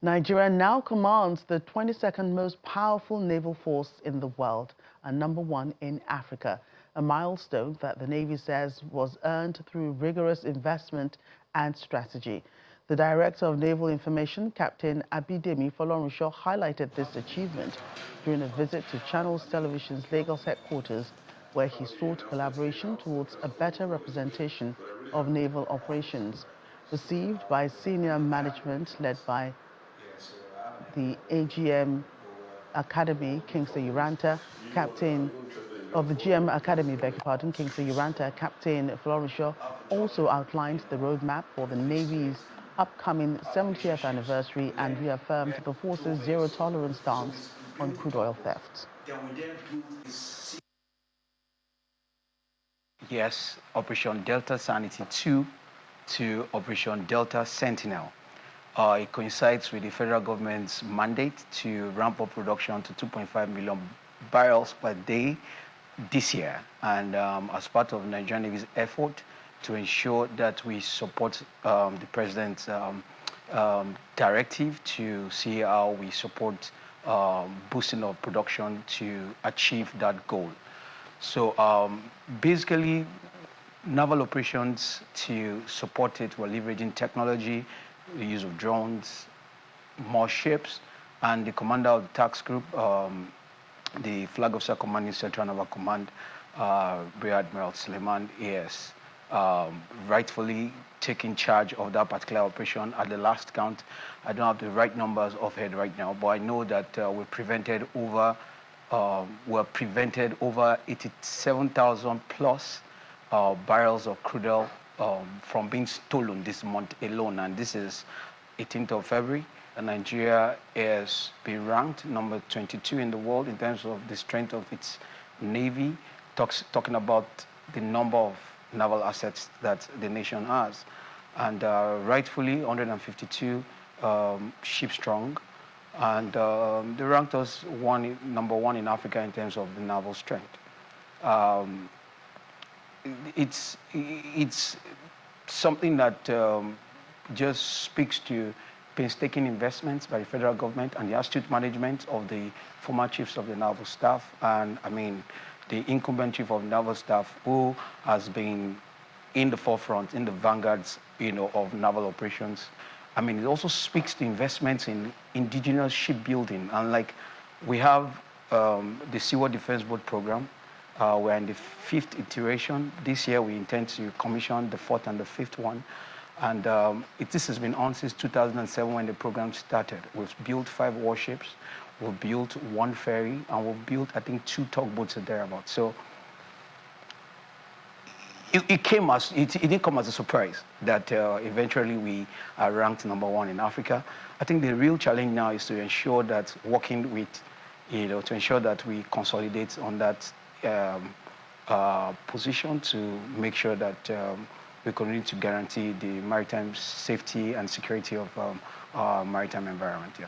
Nigeria now commands the 22nd most powerful naval force in the world and #1 in Africa, a milestone that the Navy says was earned through rigorous investment and strategy. The Director of Naval Information, Captain Abidemi Folorunsho, highlighted this achievement during a visit to Channels Television's Lagos headquarters, where he sought collaboration towards a better representation of naval operations. Received by senior management led by the AGM Academy, Kingsley Uranta, Captain of the GM Academy, Kingsley Uranta, Captain Florishaw, also outlined the roadmap for the Navy's upcoming 70th anniversary and reaffirmed the force's zero-tolerance stance on crude oil theft. Yes, Operation Delta Sanity 2 to Operation Delta Sentinel. It coincides with the federal government's mandate to ramp up production to 2.5 million barrels per day this year. And as part of Nigerian Navy's effort to ensure that we support the president's directive to see how we support boosting of production to achieve that goal. So basically, naval operations, to support it, we're leveraging technology, the use of drones, more ships, and the commander of the task group, the Flag Officer Commanding Central Naval Command, Rear Admiral Suleiman A.S., rightfully taking charge of that particular operation. At the last count, I don't have the right numbers offhand right now, but I know that we prevented over 87,000 plus barrels of crude oil from being stolen this month alone, and this is 18th of February. And Nigeria has been ranked number 22 in the world in terms of the strength of its navy, talking about the number of naval assets that the nation has. And rightfully 152 ships strong, and they ranked us number one in Africa in terms of the naval strength. It's something that just speaks to painstaking investments by the federal government and the astute management of the former chiefs of the naval staff, and I mean the incumbent chief of naval staff, who has been in the forefront, in the vanguards, of naval operations. I mean, it also speaks to investments in indigenous shipbuilding, and like we have the Seaward Defense Boat program. We're in the 5th iteration. This year, we intend to commission the 4th and the 5th one. And this has been on since 2007 when the program started. We've built 5 warships, we've built 1 ferry, and we've built, I think, 2 tugboats or thereabouts. So it didn't come as a surprise that eventually we are ranked number 1 in Africa. I think the real challenge now is to ensure that working with, to ensure that we consolidate on that position to make sure that we continue to guarantee the maritime safety and security of our maritime environment. Yeah.